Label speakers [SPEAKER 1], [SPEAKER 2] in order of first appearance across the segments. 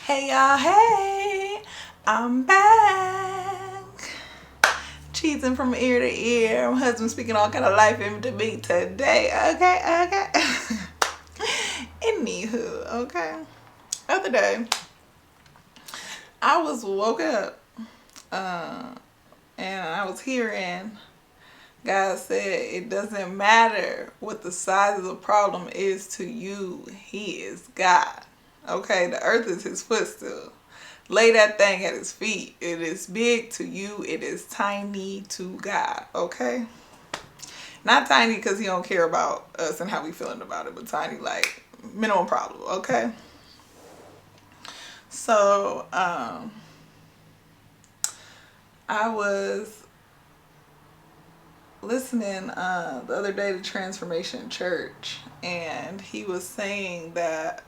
[SPEAKER 1] Hey y'all, hey, I'm back. Cheesing from ear to ear. My husband speaking all kind of life into me today. Okay. Anywho, okay. Other day, I was woke up and I was hearing God said it doesn't matter what the size of the problem is to you. He is God. Okay, the earth is his footstool. Lay that thing at his feet. It is big to you. It is tiny to God. Okay? Not tiny because he don't care about us and how we feeling about it, but tiny like minimum problem. Okay? So, I was listening the other day to Transformation Church, and he was saying that,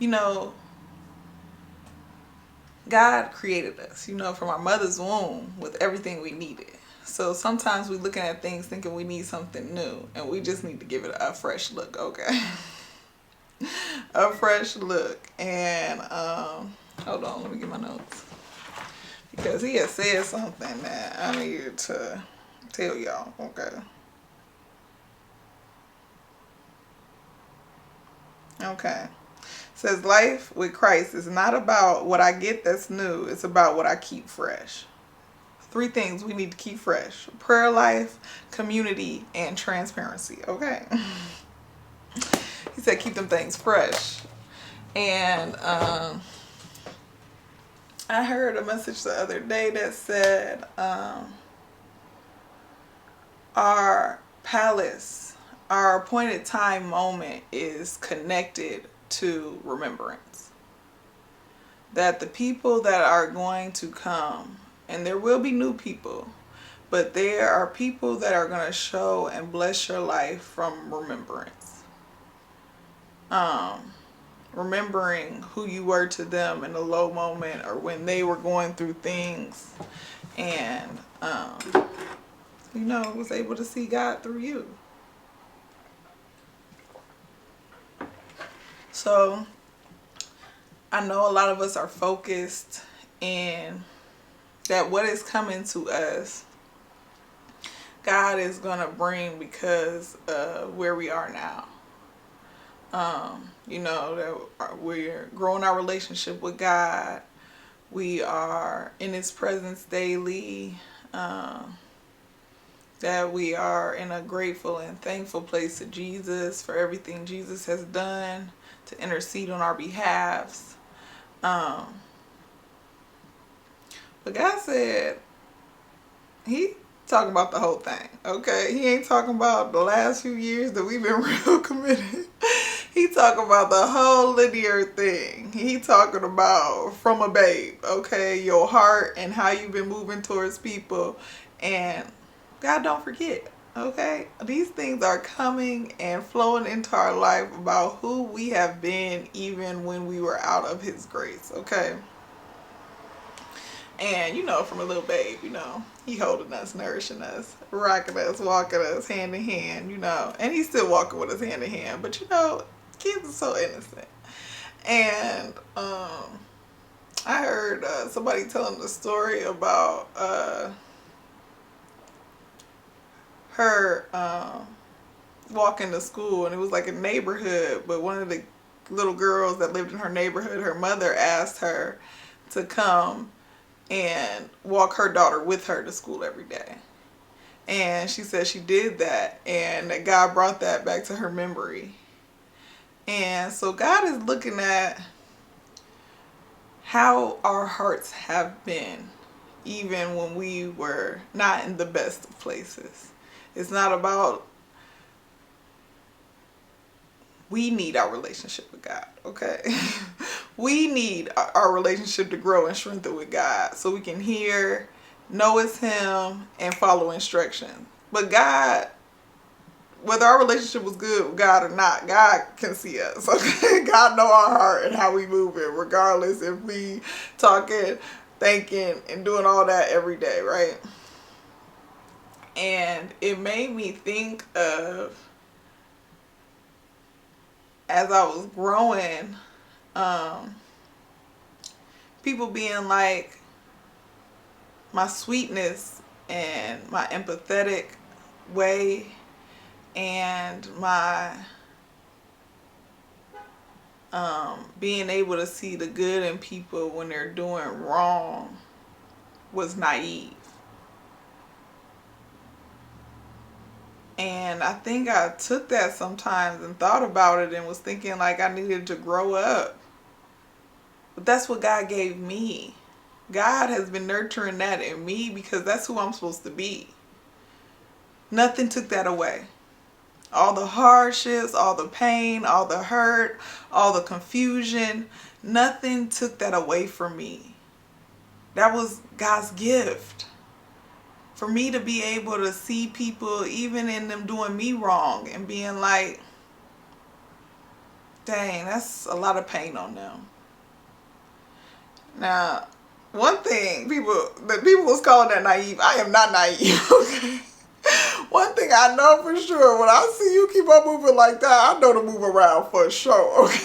[SPEAKER 1] you know, God created us, from our mother's womb with everything we needed. So sometimes we're looking at things thinking we need something new, and we just need to give it a fresh look, okay? A fresh look. And hold on, let me get my notes. Because he has said something that I need to tell y'all, okay? Okay. Says life with Christ is not about what I get that's new, it's about what I keep fresh. 3 things we need to keep fresh: prayer life, community, and transparency. Okay. He said keep them things fresh. And I heard a message the other day that said our palace, our appointed time moment is connected to remembrance. That the people that are going to come, and there will be new people, but there are people that are going to show and bless your life from remembrance. Remembering who you were to them in a low moment or when they were going through things, and was able to see God through you. So I know a lot of us are focused in that what is coming to us, God is going to bring because of where we are now. That we're growing our relationship with God. We are in his presence daily. That we are in a grateful and thankful place to Jesus for everything Jesus has done to intercede on our behalves. But God said he talking about the whole thing, okay? He ain't talking about the last few years that we've been real committed. He talking about the whole linear thing. He talking about from a babe, okay? Your heart and how you've been moving towards people. And God don't forget, okay? These things are coming and flowing into our life about who we have been even when we were out of his grace, okay? And, from a little babe, he holding us, nourishing us, rocking us, walking us hand in hand, and he's still walking with us hand in hand. But, kids are so innocent. And I heard somebody telling the story about her walking to school, and it was like a neighborhood, but one of the little girls that lived in her neighborhood, her mother asked her to come and walk her daughter with her to school every day. And she said she did that, and that God brought that back to her memory. And so God is looking at how our hearts have been, even when we were not in the best of places. It's not about, we need our relationship with God, okay? We need our relationship to grow and strengthen with God so we can hear, know it's him, and follow instruction. But God, whether our relationship was good with God or not, God can see us, okay? God know our heart and how we move it, regardless if we talking, thinking, and doing all that every day, right? And it made me think of, as I was growing um, people being like my sweetness and my empathetic way and my being able to see the good in people when they're doing wrong was naive. And I think I took that sometimes and thought about it and was thinking like I needed to grow up. But that's what God gave me. God has been nurturing that in me because that's who I'm supposed to be. Nothing took that away. All the hardships, all the pain, all the hurt, all the confusion, nothing took that away from me. That was God's gift. For me to be able to see people, even in them doing me wrong, and being like, dang, that's a lot of pain on them. Now, one thing, people was calling that naive. I am not naive, okay? One thing I know for sure, when I see you keep on moving like that, I know to move around for sure, okay?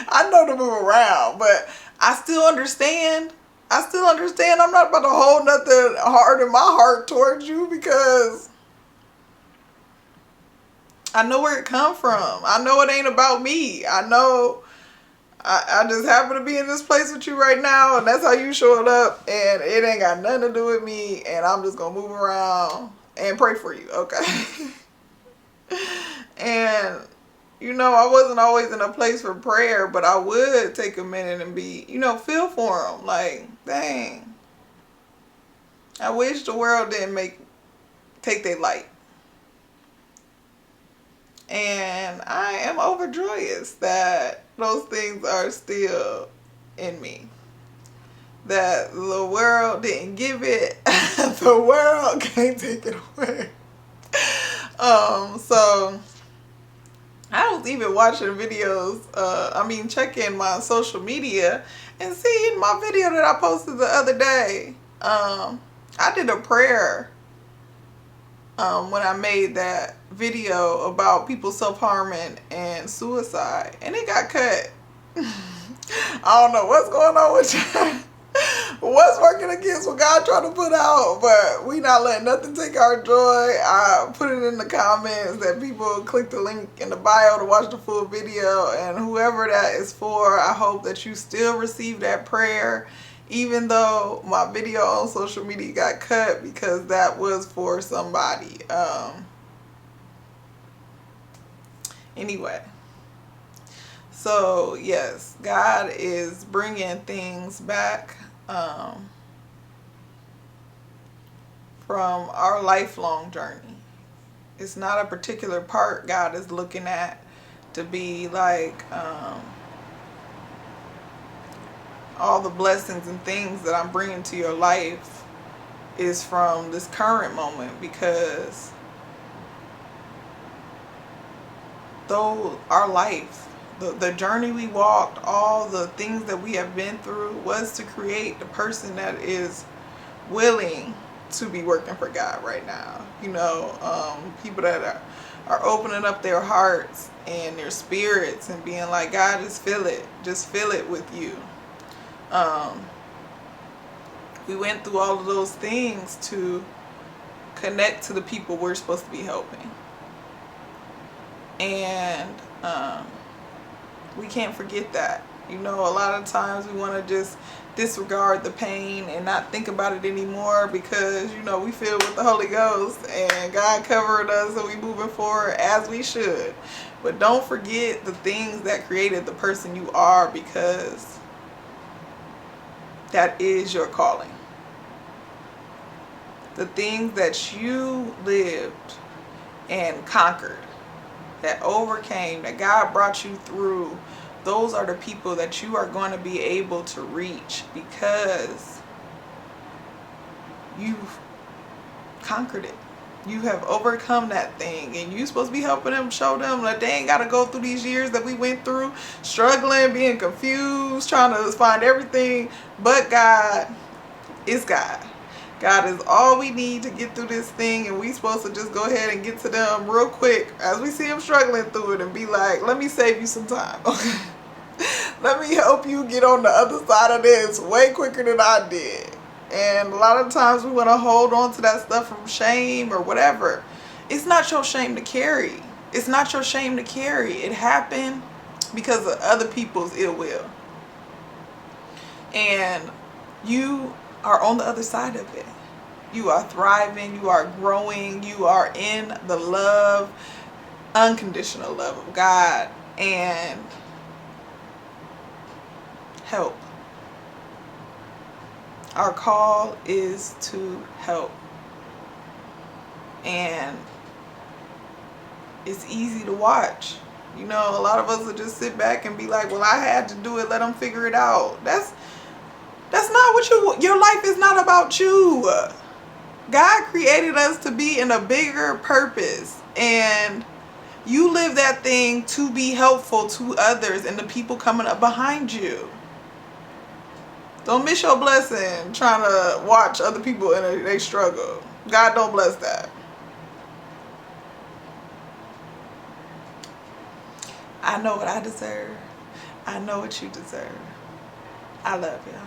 [SPEAKER 1] I know to move around, but I still understand. I'm not about to hold nothing hard in my heart towards you because I know where it come from. I know it ain't about me. I know I just happen to be in this place with you right now, and that's how you showed up, and it ain't got nothing to do with me, and I'm just gonna move around and pray for you, okay? And I wasn't always in a place for prayer, but I would take a minute and be, feel for them. Like, dang, I wish the world didn't take their light. And I am overjoyous that those things are still in me. That the world didn't give it. The world can't take it away. So I was even watching videos, checking my social media and seeing my video that I posted the other day. I did a prayer when I made that video about people self-harming and suicide, and it got cut. I don't know what's going on with that. What's working against what God trying to put out, but we not letting nothing take our joy. I put it in the comments that people click the link in the bio to watch the full video, and whoever that is for, I hope that you still receive that prayer, even though my video on social media got cut, because that was for somebody. Anyway, so yes, God is bringing things back from our lifelong journey. It's not a particular part God is looking at to be like all the blessings and things that I'm bringing to your life is from this current moment, because though our life, the journey we walked, all the things that we have been through was to create the person that is willing to be working for God right now. People that are opening up their hearts and their spirits and being like, God, just feel it with you. We went through all of those things to connect to the people we're supposed to be helping. And we can't forget that. A lot of times we want to just disregard the pain and not think about it anymore because, we filled with the Holy Ghost and God covered us and we moving forward as we should. But don't forget the things that created the person you are, because that is your calling. The things that you lived and conquered, that overcame, that God brought you through, those are the people that you are going to be able to reach because you've conquered it. You have overcome that thing, and you're supposed to be helping them, show them that they ain't got to go through these years that we went through, struggling, being confused, trying to find everything. But God is God. God is all we need to get through this thing, and we supposed to just go ahead and get to them real quick as we see them struggling through it and be like, let me save you some time. Okay. Let me help you get on the other side of this way quicker than I did. And a lot of times we want to hold on to that stuff from shame or whatever. It's not your shame to carry. It's not your shame to carry. It happened because of other people's ill will. And you are on the other side of it. You are thriving. You are growing. You are in the love, unconditional love of God. And help. Our call is to help. And it's easy to watch. You know, a lot of us will just sit back and be like, well, I had to do it. Let them figure it out. That's not what your life is not about you. God created us to be in a bigger purpose. And you live that thing to be helpful to others and the people coming up behind you. Don't miss your blessing trying to watch other people and they struggle. God don't bless that. I know what I deserve. I know what you deserve. I love y'all.